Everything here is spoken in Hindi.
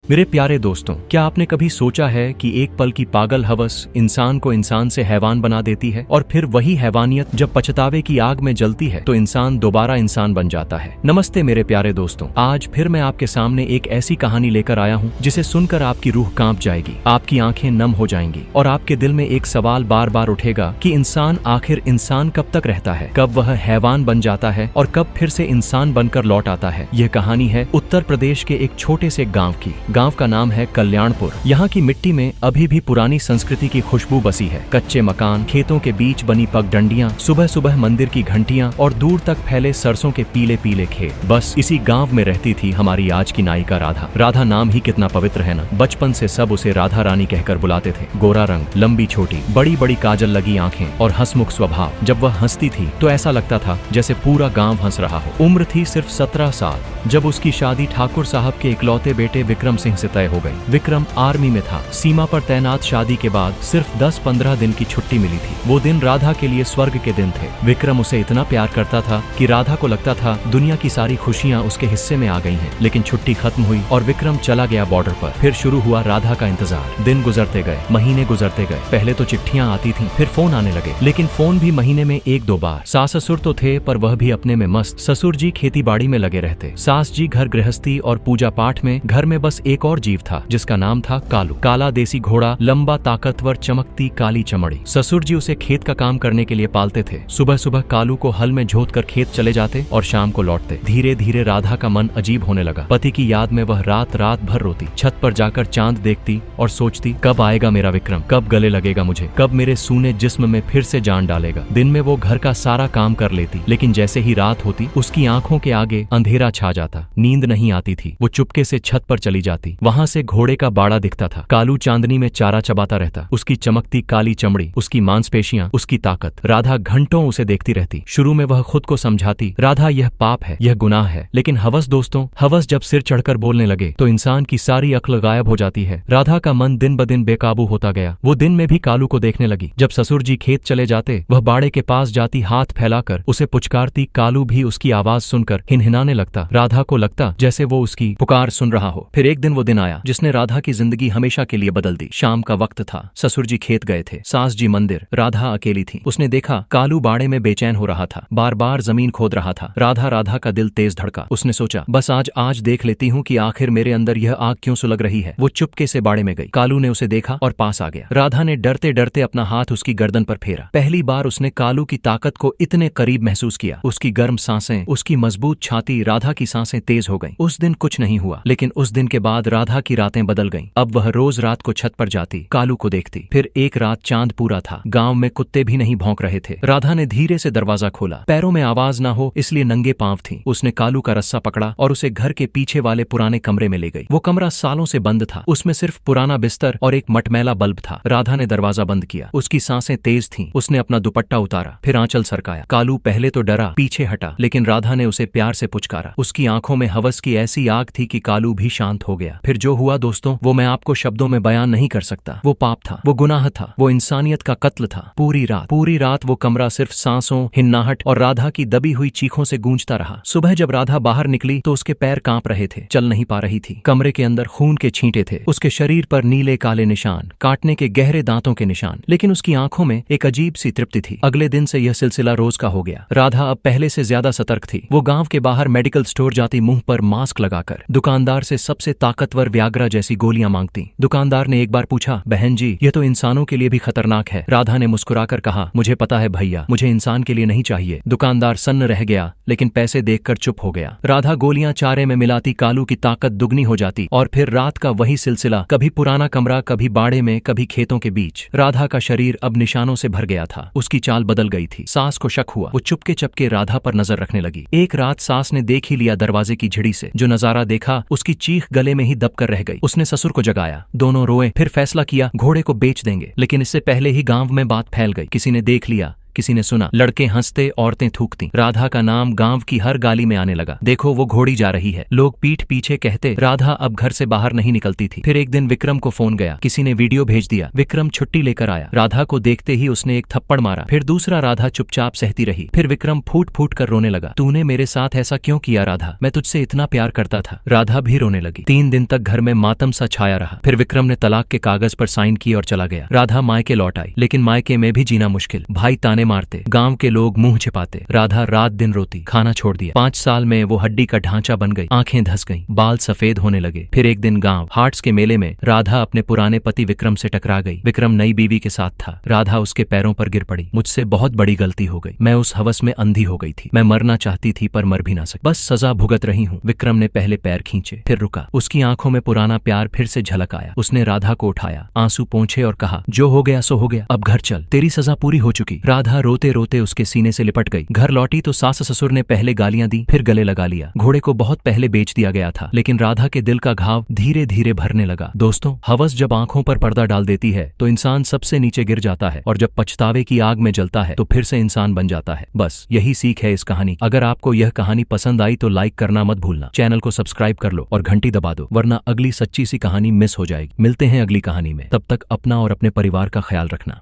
मेरे प्यारे दोस्तों, क्या आपने कभी सोचा है कि एक पल की पागल हवस इंसान को इंसान से हैवान बना देती है और फिर वही हैवानियत जब पछतावे की आग में जलती है तो इंसान दोबारा इंसान बन जाता है। नमस्ते मेरे प्यारे दोस्तों, आज फिर मैं आपके सामने एक ऐसी कहानी लेकर आया हूँ जिसे सुनकर आपकी रूह कांप जाएगी, आपकी आंखें नम हो जाएंगी और आपके दिल में एक सवाल बार बार उठेगा कि इंसान आखिर इंसान कब तक रहता है, कब वह हैवान बन जाता है और कब फिर से इंसान बनकर लौट आता है। यह कहानी है उत्तर प्रदेश के एक छोटे से गाँव की। गांव का नाम है कल्याणपुर। यहाँ की मिट्टी में अभी भी पुरानी संस्कृति की खुशबू बसी है। कच्चे मकान, खेतों के बीच बनी पगडंडियां, सुबह सुबह मंदिर की घंटियां और दूर तक फैले सरसों के पीले पीले खेत। बस इसी गांव में रहती थी हमारी आज की नायिका राधा। राधा नाम ही कितना पवित्र है ना। बचपन से सब उसे राधा रानी कहकर बुलाते थे। गोरा रंग, लंबी छोटी, बड़ी बड़ी काजल लगी आंखें और हंसमुख स्वभाव। जब वह हंसती थी तो ऐसा लगता था जैसे पूरा गाँव हंस रहा हो। उम्र थी सिर्फ 17 साल जब उसकी शादी ठाकुर साहब के इकलौते बेटे विक्रम सिंह से तय हो गई। विक्रम आर्मी में था, सीमा पर तैनात। शादी के बाद सिर्फ 10-15 दिन की छुट्टी मिली थी। वो दिन राधा के लिए स्वर्ग के दिन थे। विक्रम उसे इतना प्यार करता था कि राधा को लगता था दुनिया की सारी खुशियां उसके हिस्से में आ गई हैं। लेकिन छुट्टी खत्म हुई और विक्रम चला गया बॉर्डर पर। फिर शुरू हुआ राधा का इंतजार। दिन गुजरते गए, महीने गुजरते गए। पहले तो चिट्ठियां आती थीं, फिर फोन आने लगे, लेकिन फोन भी महीने में 1-2 बार। सास ससुर तो थे पर वह भी अपने में मस्त। ससुर जी खेती बाड़ी में लगे रहते, सास जी घर गृहस्थी और पूजा पाठ में। घर में बस एक और जीव था जिसका नाम था कालू। काला देसी घोड़ा, लंबा, ताकतवर, चमकती काली चमड़ी। ससुर जी उसे खेत का काम करने के लिए पालते थे। सुबह सुबह कालू को हल में जोत कर खेत चले जाते और शाम को लौटते। धीरे धीरे राधा का मन अजीब होने लगा। पति की याद में वह रात रात भर रोती। छत पर जाकर चांद देखती और सोचती कब आएगा मेरा विक्रम, कब गले लगेगा मुझे, कब मेरे सूने जिस्म में फिर से जान डालेगा। दिन में वो घर का सारा काम कर लेती, लेकिन जैसे ही रात होती उसकी आंखों के आगे अंधेरा छा जाता। नींद नहीं आती थी। वो चुपके से छत पर चली जाती। वहां से घोड़े का बाड़ा दिखता था। कालू चांदनी में चारा चबाता रहता। उसकी चमकती काली चमड़ी, उसकी मांसपेशियां, उसकी ताकत। राधा घंटों उसे देखती रहती। शुरू में वह खुद को समझाती, राधा यह पाप है, यह गुनाह है। लेकिन हवस दोस्तों, हवस जब सिर चढ़कर बोलने लगे तो इंसान की सारी अक्ल गायब हो जाती है। राधा का मन दिन ब दिन बेकाबू होता गया। वो दिन में भी कालू को देखने लगी। जब ससुर जी खेत चले जाते वह बाड़े के पास जाती, हाथ फैलाकर उसे पुचकारती। कालू भी उसकी आवाज सुनकर हिनहिनाने लगता। राधा को लगता जैसे वो उसकी पुकार सुन रहा हो। फिर एक दिन वो दिन आया जिसने राधा की जिंदगी हमेशा के लिए बदल दी। शाम का वक्त था। ससुर जी खेत गए थे, सास जी मंदिर। राधा अकेली थी। उसने देखा कालू बाड़े में बेचैन हो रहा था, बार बार जमीन खोद रहा था। राधा का दिल तेज धड़का। उसने सोचा बस आज देख लेती हूँ कि आखिर मेरे अंदर यह आग क्यों सुलग रही है। वो चुपके से बाड़े में गई। कालू ने उसे देखा और पास आ गया। राधा ने डरते डरते अपना हाथ उसकी गर्दन पर फेरा। पहली बार उसने कालू की ताकत को इतने करीब महसूस किया। उसकी गर्म सांसें, उसकी मजबूत छाती। राधा की सांसें तेज हो गईं। उस दिन कुछ नहीं हुआ, लेकिन उस दिन के बाद राधा की रातें बदल गईं। अब वह रोज रात को छत पर जाती, कालू को देखती। फिर एक रात चांद पूरा था, गांव में कुत्ते भी नहीं भौंक रहे थे। राधा ने धीरे से दरवाजा खोला। पैरों में आवाज ना हो इसलिए नंगे पांव थी। उसने कालू का रस्सा पकड़ा और उसे घर के पीछे वाले पुराने कमरे में ले गई। वो कमरा सालों से बंद था। उसमें सिर्फ पुराना बिस्तर और एक मटमैला बल्ब था। राधा ने दरवाजा बंद किया। उसकी सांसें तेज थीं। उसने अपना दुपट्टा उतारा, फिर आंचल सरकाया। कालू पहले तो डरा, पीछे हटा, लेकिन राधा ने उसे प्यार से पुचकारा। उसकी आंखों में हवस की ऐसी आग थी कि कालू भी शांत हो गया। फिर जो हुआ दोस्तों, वो मैं आपको शब्दों में बयान नहीं कर सकता। वो पाप था, वो गुनाह था, वो इंसानियत का कत्ल था। पूरी रात वो कमरा सिर्फ सांसों, हिन्नाहट और राधा की दबी हुई चीखों से गूंजता रहा। सुबह जब राधा बाहर निकली तो उसके पैर कांप रहे थे, चल नहीं पा रही थी। कमरे के अंदर खून के छींटे थे, उसके शरीर पर नीले काले निशान, काटने के गहरे दांतों के निशान। लेकिन उसकी आंखों में एक अजीब सी तृप्ति थी। अगले दिन से यह सिलसिला रोज का हो गया। राधा अब पहले से ज्यादा सतर्क थी। वो गांव के बाहर मेडिकल स्टोर जाती, मुंह पर मास्क लगाकर। दुकानदार से सबसे ताकतवर व्याग्रा जैसी गोलियां मांगती। दुकानदार ने एक बार पूछा, बहन जी यह तो इंसानों के लिए भी खतरनाक है। राधा ने मुस्कुराकर कहा, मुझे पता है भैया, मुझे इंसान के लिए नहीं चाहिए। दुकानदार सन्न रह गया, लेकिन पैसे देखकर चुप हो गया। राधा गोलियां चारे में मिलाती, कालू की ताकत दुगनी हो जाती और फिर रात का वही सिलसिला। कभी पुराना कमरा, कभी बाड़े में, कभी खेतों के बीच। राधा का शरीर अब निशानों से भर गया था। उसकी चाल बदल गई थी। सास को शक हुआ। वो चुपके चपके राधा पर नजर रखने लगी। एक रात सास ने देख ही लिया दरवाजे की झिड़ी से। जो नजारा देखा उसकी चीख गले में ही दबकर रह गई। उसने ससुर को जगाया, दोनों रोए। फिर फैसला किया घोड़े को बेच देंगे। लेकिन इससे पहले ही गांव में बात फैल गई। किसी ने देख लिया किसी ने सुना, लड़के हंसते, औरतें थूकती। राधा का नाम गांव की हर गाली में आने लगा। देखो वो घोड़ी जा रही है। लोग पीठ पीछे कहते, राधा अब घर से बाहर नहीं निकलती थी। फिर एक दिन विक्रम को फोन गया, किसी ने वीडियो भेज दिया। विक्रम छुट्टी लेकर आया। राधा को देखते ही उसने एक थप्पड़ मारा। फिर दूसरा। राधा चुपचाप सहती रही। फिर विक्रम फूट फूट कर रोने लगा, तूने मेरे साथ ऐसा क्यों किया राधा, मैं तुझसे इतना प्यार करता था। राधा भी रोने लगी। 3 दिन तक घर में मातम सा छाया रहा। फिर विक्रम ने तलाक के कागज पर साइन किए और चला गया। राधा मायके लौट आई, लेकिन मायके में भी जीना मुश्किल। भाई ताने मारते, गांव के लोग मुंह छिपाते। राधा रात दिन रोती, खाना छोड़ दिया। 5 साल में वो हड्डी का ढांचा बन गई, आंखें धंस गईं, बाल सफेद होने लगे। फिर एक दिन गांव हार्ट्स के मेले में राधा अपने पुराने पति विक्रम से टकरा गई। विक्रम नई बीवी के साथ था। राधा उसके पैरों पर गिर पड़ी। मुझसे बहुत बड़ी गलती हो गई, मैं उस हवस में अंधी हो गई थी। मैं मरना चाहती थी पर मर भी ना सकी, बस सजा भुगत रही हूँ। विक्रम ने पहले पैर खींचे, फिर रुका। उसकी आंखों में पुराना प्यार फिर से झलक आया। उसने राधा को उठाया, आंसू पोंछे और कहा, जो हो गया सो हो गया, अब घर चल, तेरी सजा पूरी हो चुकी। राधा रोते रोते उसके सीने से लिपट गई। घर लौटी तो सास ससुर ने पहले गालियां दी, फिर गले लगा लिया। घोड़े को बहुत पहले बेच दिया गया था, लेकिन राधा के दिल का घाव धीरे धीरे भरने लगा। दोस्तों, हवस जब आंखों पर पर्दा डाल देती है तो इंसान सबसे नीचे गिर जाता है, और जब पछतावे की आग में जलता है तो फिर से इंसान बन जाता है। बस यही सीख है इस कहानी। अगर आपको यह कहानी पसंद आई तो लाइक करना मत भूलना, चैनल को सब्सक्राइब कर लो और घंटी दबा दो, वरना अगली सच्ची सी कहानी मिस हो जाएगी। मिलते हैं अगली कहानी में, तब तक अपना और अपने परिवार का ख्याल रखना।